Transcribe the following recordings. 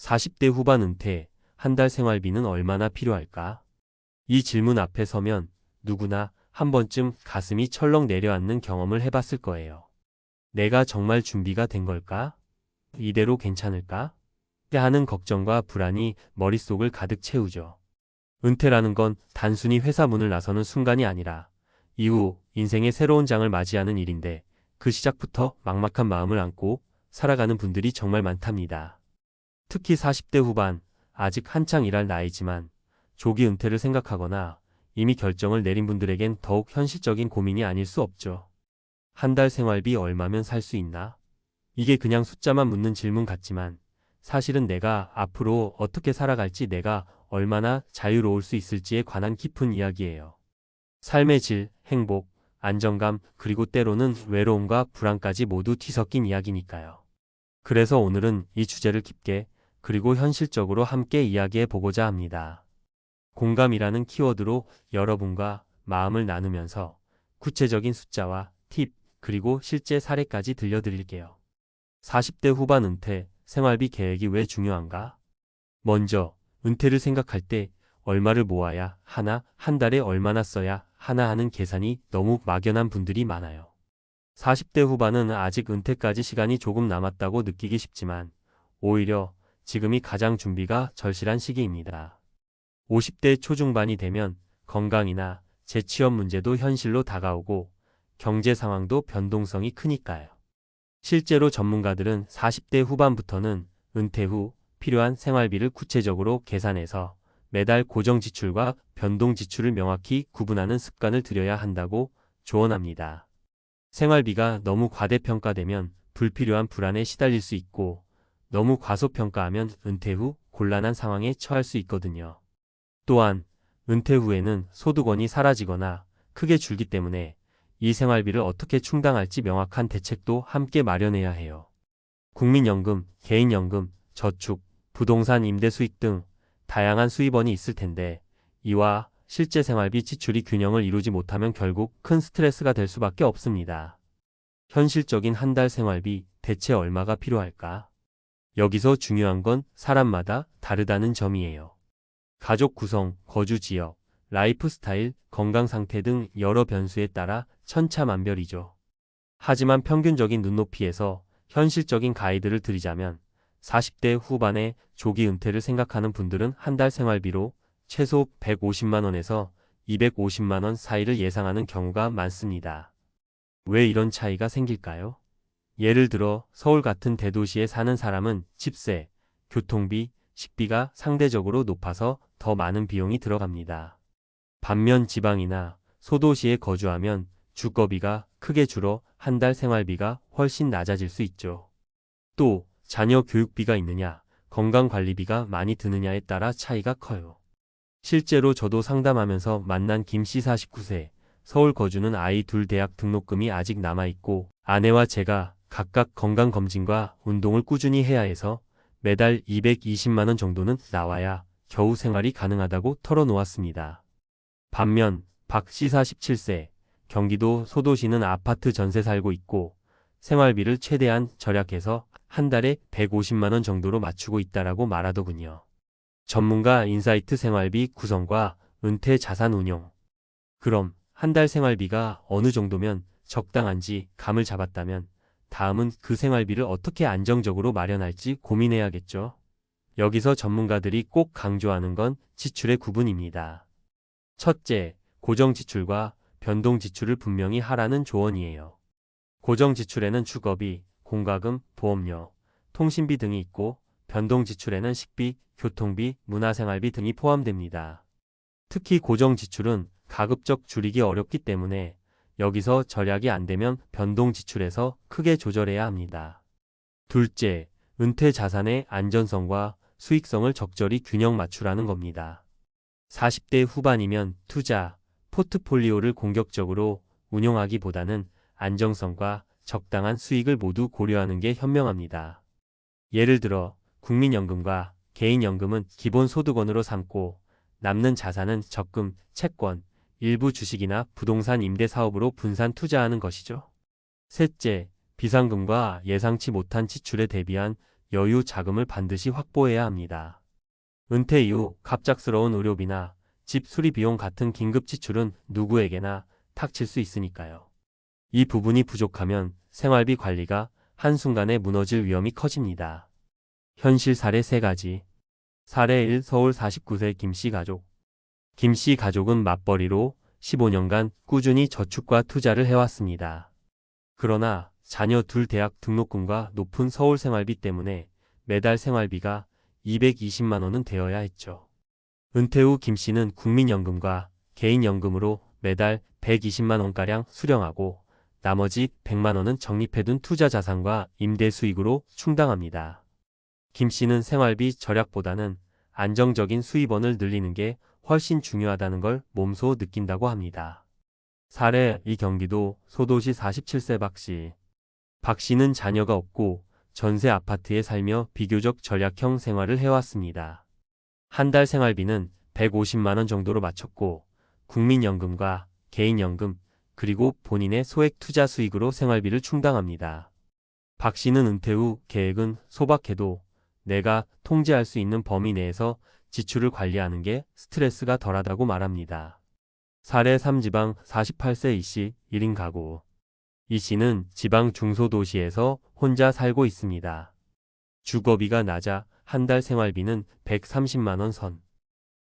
40대 후반 은퇴, 한 달 생활비는 얼마나 필요할까? 이 질문 앞에 서면 누구나 한 번쯤 가슴이 철렁 내려앉는 경험을 해봤을 거예요. 내가 정말 준비가 된 걸까? 이대로 괜찮을까? 하는 걱정과 불안이 머릿속을 가득 채우죠. 은퇴라는 건 단순히 회사 문을 나서는 순간이 아니라 이후 인생의 새로운 장을 맞이하는 일인데 그 시작부터 막막한 마음을 안고 살아가는 분들이 정말 많답니다. 특히 40대 후반, 아직 한창 일할 나이지만 조기 은퇴를 생각하거나 이미 결정을 내린 분들에겐 더욱 현실적인 고민이 아닐 수 없죠. 한 달 생활비 얼마면 살 수 있나? 이게 그냥 숫자만 묻는 질문 같지만 사실은 내가 앞으로 어떻게 살아갈지, 내가 얼마나 자유로울 수 있을지에 관한 깊은 이야기예요. 삶의 질, 행복, 안정감, 그리고 때로는 외로움과 불안까지 모두 뒤섞인 이야기니까요. 그래서 오늘은 이 주제를 깊게 그리고 현실적으로 함께 이야기해 보고자 합니다. 공감이라는 키워드로 여러분과 마음을 나누면서 구체적인 숫자와 팁, 그리고 실제 사례까지 들려드릴게요. 40대 후반 은퇴, 생활비 계획이 왜 중요한가? 먼저, 은퇴를 생각할 때 얼마를 모아야 하나, 한 달에 얼마나 써야 하나 하는 계산이 너무 막연한 분들이 많아요. 40대 후반은 아직 은퇴까지 시간이 조금 남았다고 느끼기 쉽지만 오히려 지금이 가장 준비가 절실한 시기입니다. 50대 초중반이 되면 건강이나 재취업 문제도 현실로 다가오고 경제 상황도 변동성이 크니까요. 실제로 전문가들은 40대 후반부터는 은퇴 후 필요한 생활비를 구체적으로 계산해서 매달 고정 지출과 변동 지출을 명확히 구분하는 습관을 들여야 한다고 조언합니다. 생활비가 너무 과대평가되면 불필요한 불안에 시달릴 수 있고 너무 과소평가하면 은퇴 후 곤란한 상황에 처할 수 있거든요. 또한 은퇴 후에는 소득원이 사라지거나 크게 줄기 때문에 이 생활비를 어떻게 충당할지 명확한 대책도 함께 마련해야 해요. 국민연금, 개인연금, 저축, 부동산 임대 수익 등 다양한 수입원이 있을 텐데 이와 실제 생활비 지출이 균형을 이루지 못하면 결국 큰 스트레스가 될 수밖에 없습니다. 현실적인 한 달 생활비 대체 얼마가 필요할까? 여기서 중요한 건 사람마다 다르다는 점이에요. 가족 구성, 거주 지역, 라이프 스타일, 건강 상태 등 여러 변수에 따라 천차만별이죠. 하지만 평균적인 눈높이에서 현실적인 가이드를 드리자면 40대 후반에 조기 은퇴를 생각하는 분들은 한 달 생활비로 최소 150만 원에서 250만 원 사이를 예상하는 경우가 많습니다. 왜 이런 차이가 생길까요? 예를 들어 서울 같은 대도시에 사는 사람은 집세, 교통비, 식비가 상대적으로 높아서 더 많은 비용이 들어갑니다. 반면 지방이나 소도시에 거주하면 주거비가 크게 줄어 한 달 생활비가 훨씬 낮아질 수 있죠. 또 자녀 교육비가 있느냐, 건강관리비가 많이 드느냐에 따라 차이가 커요. 실제로 저도 상담하면서 만난 김 씨 49세, 서울 거주는 아이 둘 대학 등록금이 아직 남아있고 아내와 제가 각각 건강검진과 운동을 꾸준히 해야 해서 매달 220만 원 정도는 나와야 겨우 생활이 가능하다고 털어놓았습니다. 반면 박 씨 47세, 경기도 소도시는 아파트 전세 살고 있고 생활비를 최대한 절약해서 한 달에 150만 원 정도로 맞추고 있다라고 말하더군요. 전문가 인사이트 생활비 구성과 은퇴 자산 운용. 그럼 한 달 생활비가 어느 정도면 적당한지 감을 잡았다면 다음은 그 생활비를 어떻게 안정적으로 마련할지 고민해야겠죠. 여기서 전문가들이 꼭 강조하는 건 지출의 구분입니다. 첫째, 고정 지출과 변동 지출을 분명히 하라는 조언이에요. 고정 지출에는 주거비, 공과금, 보험료, 통신비 등이 있고 변동 지출에는 식비, 교통비, 문화생활비 등이 포함됩니다. 특히 고정 지출은 가급적 줄이기 어렵기 때문에 여기서 절약이 안 되면 변동 지출에서 크게 조절해야 합니다. 둘째, 은퇴 자산의 안전성과 수익성을 적절히 균형 맞추라는 겁니다. 40대 후반이면 투자, 포트폴리오를 공격적으로 운용하기보다는 안정성과 적당한 수익을 모두 고려하는 게 현명합니다. 예를 들어 국민연금과 개인연금은 기본 소득원으로 삼고 남는 자산은 적금, 채권, 일부 주식이나 부동산 임대 사업으로 분산 투자하는 것이죠. 셋째, 비상금과 예상치 못한 지출에 대비한 여유 자금을 반드시 확보해야 합니다. 은퇴 이후 갑작스러운 의료비나 집 수리 비용 같은 긴급 지출은 누구에게나 닥칠 수 있으니까요. 이 부분이 부족하면 생활비 관리가 한순간에 무너질 위험이 커집니다. 현실 사례 3가지. 사례 1. 서울 49세 김씨 가족. 김씨 가족은 맞벌이로 15년간 꾸준히 저축과 투자를 해왔습니다. 그러나 자녀 둘 대학 등록금과 높은 서울 생활비 때문에 매달 생활비가 220만 원은 되어야 했죠. 은퇴 후 김씨는 국민연금과 개인연금으로 매달 120만 원가량 수령하고 나머지 100만 원은 적립해둔 투자 자산과 임대 수익으로 충당합니다. 김씨는 생활비 절약보다는 안정적인 수입원을 늘리는 게 훨씬 중요하다는 걸 몸소 느낀다고 합니다. 사례 2. 경기도 소도시 47세 박씨. 박씨는 자녀가 없고 전세 아파트에 살며 비교적 절약형 생활을 해왔습니다. 한 달 생활비는 150만 원 정도로 맞췄고 국민연금과 개인연금 그리고 본인의 소액 투자 수익으로 생활비를 충당합니다. 박씨는 은퇴 후 계획은 소박해도 내가 통제할 수 있는 범위 내에서 지출을 관리하는 게 스트레스가 덜하다고 말합니다. 사례 3. 지방 48세 이씨 1인 가구. 이씨는 지방 중소도시에서 혼자 살고 있습니다. 주거비가 낮아 한 달 생활비는 130만 원 선.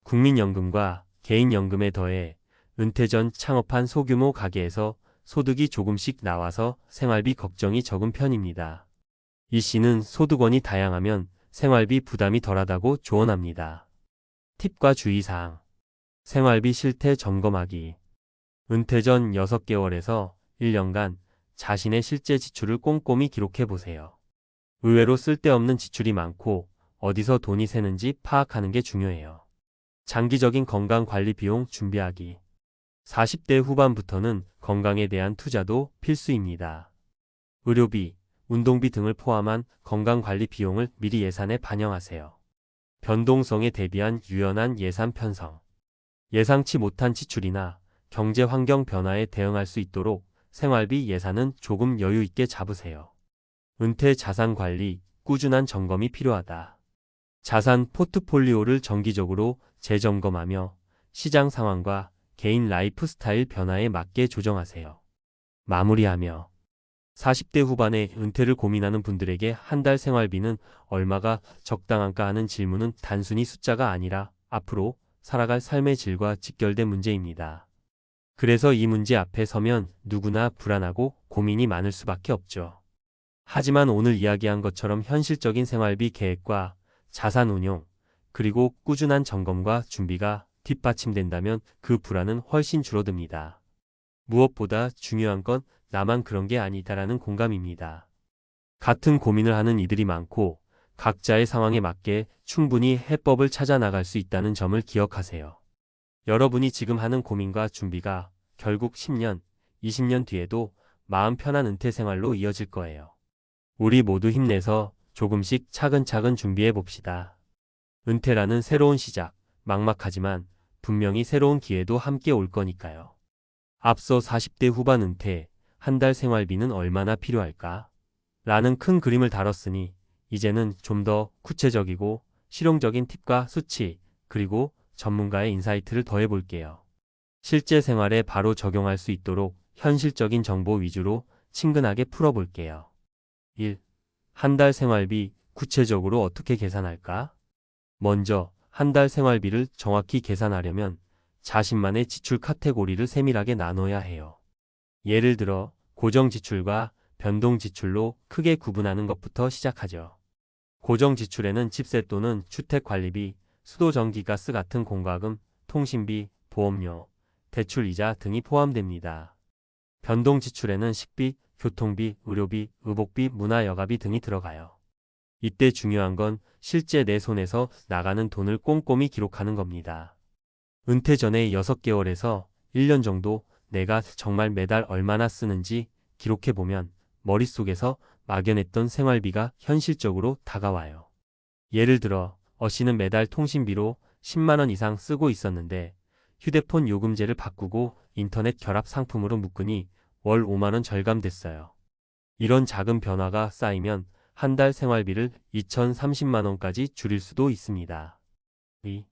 국민연금과 개인연금에 더해 은퇴 전 창업한 소규모 가게에서 소득이 조금씩 나와서 생활비 걱정이 적은 편입니다. 이씨는 소득원이 다양하면 생활비 부담이 덜하다고 조언합니다. 팁과 주의사항. 생활비 실태 점검하기. 은퇴 전 6개월에서 1년간 자신의 실제 지출을 꼼꼼히 기록해보세요. 의외로 쓸데없는 지출이 많고 어디서 돈이 새는지 파악하는 게 중요해요. 장기적인 건강관리 비용 준비하기. 40대 후반부터는 건강에 대한 투자도 필수입니다. 의료비, 운동비 등을 포함한 건강관리 비용을 미리 예산에 반영하세요. 변동성에 대비한 유연한 예산 편성. 예상치 못한 지출이나 경제 환경 변화에 대응할 수 있도록 생활비 예산은 조금 여유 있게 잡으세요. 은퇴 자산 관리, 꾸준한 점검이 필요하다. 자산 포트폴리오를 정기적으로 재점검하며 시장 상황과 개인 라이프 스타일 변화에 맞게 조정하세요. 마무리하며 40대 후반에 은퇴를 고민하는 분들에게 한 달 생활비는 얼마가 적당한가 하는 질문은 단순히 숫자가 아니라 앞으로 살아갈 삶의 질과 직결된 문제입니다. 그래서 이 문제 앞에 서면 누구나 불안하고 고민이 많을 수밖에 없죠. 하지만 오늘 이야기한 것처럼 현실적인 생활비 계획과 자산 운용, 그리고 꾸준한 점검과 준비가 뒷받침된다면 그 불안은 훨씬 줄어듭니다. 무엇보다 중요한 건 나만 그런 게 아니다라는 공감입니다. 같은 고민을 하는 이들이 많고 각자의 상황에 맞게 충분히 해법을 찾아 나갈 수 있다는 점을 기억하세요. 여러분이 지금 하는 고민과 준비가 결국 10년, 20년 뒤에도 마음 편한 은퇴 생활로 이어질 거예요. 우리 모두 힘내서 조금씩 차근차근 준비해 봅시다. 은퇴라는 새로운 시작, 막막하지만 분명히 새로운 기회도 함께 올 거니까요. 앞서 40대 후반 은퇴, 한 달 생활비는 얼마나 필요할까? 라는 큰 그림을 다뤘으니 이제는 좀 더 구체적이고 실용적인 팁과 수치, 그리고 전문가의 인사이트를 더해 볼게요. 실제 생활에 바로 적용할 수 있도록 현실적인 정보 위주로 친근하게 풀어볼게요. 1. 한 달 생활비 구체적으로 어떻게 계산할까? 먼저 한 달 생활비를 정확히 계산하려면 자신만의 지출 카테고리를 세밀하게 나눠야 해요. 예를 들어 고정지출과 변동지출로 크게 구분하는 것부터 시작하죠. 고정지출에는 집세 또는 주택관리비, 수도전기가스 같은 공과금, 통신비, 보험료, 대출이자 등이 포함됩니다. 변동지출에는 식비, 교통비, 의료비, 의복비, 문화여가비 등이 들어가요. 이때 중요한 건 실제 내 손에서 나가는 돈을 꼼꼼히 기록하는 겁니다. 은퇴 전에 6개월에서 1년 정도 내가 정말 매달 얼마나 쓰는지 기록해보면 머릿속에서 막연했던 생활비가 현실적으로 다가와요. 예를 들어 어씨는 매달 통신비로 10만 원 이상 쓰고 있었는데 휴대폰 요금제를 바꾸고 인터넷 결합 상품으로 묶으니 월 5만 원 절감됐어요. 이런 작은 변화가 쌓이면 한 달 생활비를 2,030만 원까지 줄일 수도 있습니다. 2.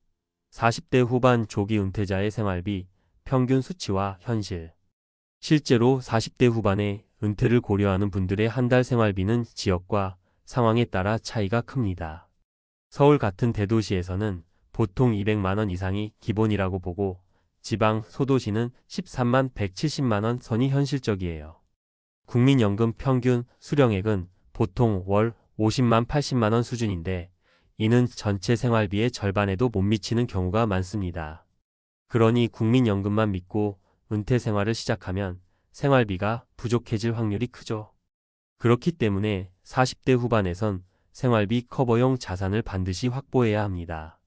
40대 후반 조기 은퇴자의 생활비 평균 수치와 현실. 실제로 40대 후반에 은퇴를 고려하는 분들의 한 달 생활비는 지역과 상황에 따라 차이가 큽니다. 서울 같은 대도시에서는 보통 200만 원 이상이 기본이라고 보고 지방, 소도시는 13만 170만 원 선이 현실적이에요. 국민연금 평균 수령액은 보통 월 50만 80만 원 수준인데 이는 전체 생활비의 절반에도 못 미치는 경우가 많습니다. 그러니 국민연금만 믿고 은퇴 생활을 시작하면 생활비가 부족해질 확률이 크죠. 그렇기 때문에 40대 후반에선 생활비 커버용 자산을 반드시 확보해야 합니다.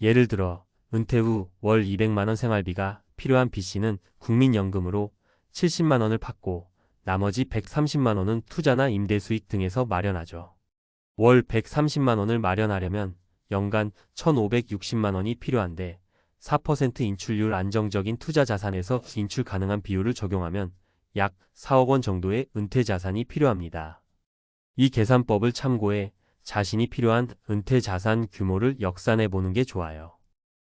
예를 들어 은퇴 후 월 200만 원 생활비가 필요한 B씨는 국민연금으로 70만 원을 받고 나머지 130만 원은 투자나 임대 수익 등에서 마련하죠. 월 130만 원을 마련하려면 연간 1,560만 원이 필요한데 4% 인출률 안정적인 투자 자산에서 인출 가능한 비율을 적용하면 약 4억 원 정도의 은퇴 자산이 필요합니다. 이 계산법을 참고해 자신이 필요한 은퇴 자산 규모를 역산해 보는 게 좋아요.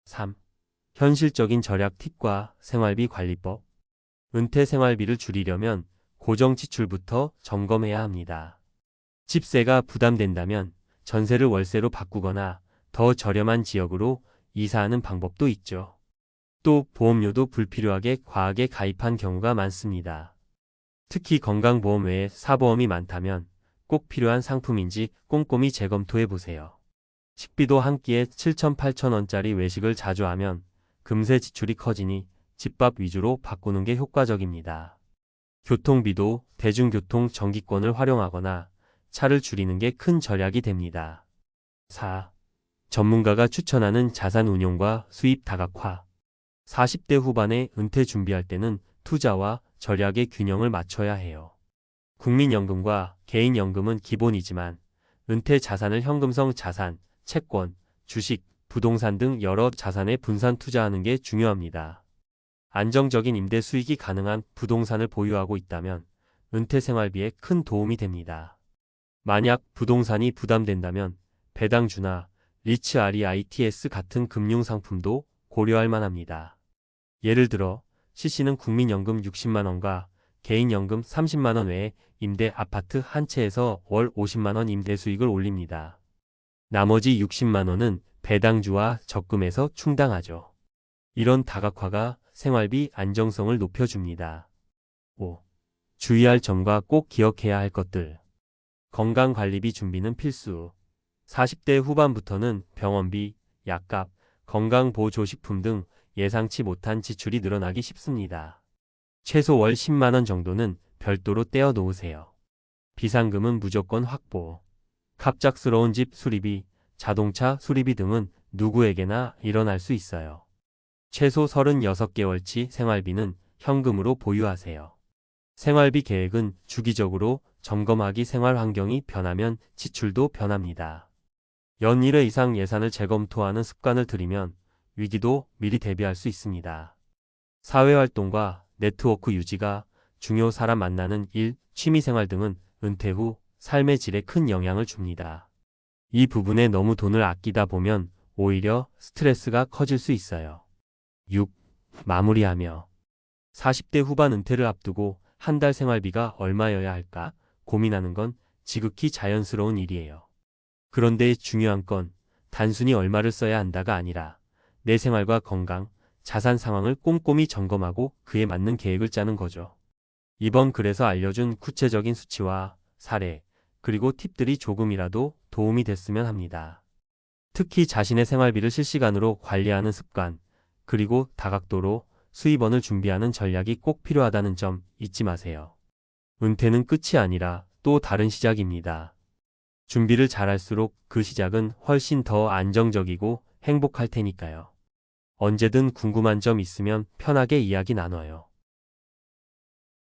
3. 현실적인 절약 팁과 생활비 관리법. 은퇴 생활비를 줄이려면 고정 지출부터 점검해야 합니다. 집세가 부담된다면 전세를 월세로 바꾸거나 더 저렴한 지역으로 이사하는 방법도 있죠. 또 보험료도 불필요하게 과하게 가입한 경우가 많습니다. 특히 건강보험 외에 사보험이 많다면 꼭 필요한 상품인지 꼼꼼히 재검토해 보세요. 식비도 한 끼에 7천, 8천 원짜리 외식을 자주 하면 금세 지출이 커지니 집밥 위주로 바꾸는 게 효과적입니다. 교통비도 대중교통 정기권을 활용하거나 차를 줄이는 게 큰 절약이 됩니다. 4. 전문가가 추천하는 자산 운용과 수입 다각화. 40대 후반에 은퇴 준비할 때는 투자와 절약의 균형을 맞춰야 해요. 국민연금과 개인연금은 기본이지만 은퇴 자산을 현금성 자산, 채권, 주식, 부동산 등 여러 자산에 분산 투자하는 게 중요합니다. 안정적인 임대 수익이 가능한 부동산을 보유하고 있다면 은퇴 생활비에 큰 도움이 됩니다. 만약 부동산이 부담된다면 배당주나 리츠 REITs 같은 금융상품도 고려할 만합니다. 예를 들어 C씨는 국민연금 60만 원과 개인연금 30만 원 외에 임대 아파트 한 채에서 월 50만 원 임대 수익을 올립니다. 나머지 60만 원은 배당주와 적금에서 충당하죠. 이런 다각화가 생활비 안정성을 높여줍니다. 5. 주의할 점과 꼭 기억해야 할 것들. 건강관리비 준비는 필수. 40대 후반부터는 병원비, 약값, 건강보조식품 등 예상치 못한 지출이 늘어나기 쉽습니다. 최소 월 10만 원 정도는 별도로 떼어 놓으세요. 비상금은 무조건 확보. 갑작스러운 집 수리비, 자동차 수리비 등은 누구에게나 일어날 수 있어요. 최소 36개월치 생활비는 현금으로 보유하세요. 생활비 계획은 주기적으로 점검하기 생활 환경이 변하면 지출도 변합니다. 연 1회 이상 예산을 재검토하는 습관을 들이면 위기도 미리 대비할 수 있습니다. 사회활동과 네트워크 유지가 중요 사람 만나는 일, 취미생활 등은 은퇴 후 삶의 질에 큰 영향을 줍니다. 이 부분에 너무 돈을 아끼다 보면 오히려 스트레스가 커질 수 있어요. 6. 마무리하며 40대 후반 은퇴를 앞두고 한 달 생활비가 얼마여야 할까 고민하는 건 지극히 자연스러운 일이에요. 그런데 중요한 건 단순히 얼마를 써야 한다가 아니라 내 생활과 건강, 자산 상황을 꼼꼼히 점검하고 그에 맞는 계획을 짜는 거죠. 이번 글에서 알려준 구체적인 수치와 사례, 그리고 팁들이 조금이라도 도움이 됐으면 합니다. 특히 자신의 생활비를 실시간으로 관리하는 습관, 그리고 다각도로 수입원을 준비하는 전략이 꼭 필요하다는 점 잊지 마세요. 은퇴는 끝이 아니라 또 다른 시작입니다. 준비를 잘할수록 그 시작은 훨씬 더 안정적이고 행복할 테니까요. 언제든 궁금한 점 있으면 편하게 이야기 나눠요.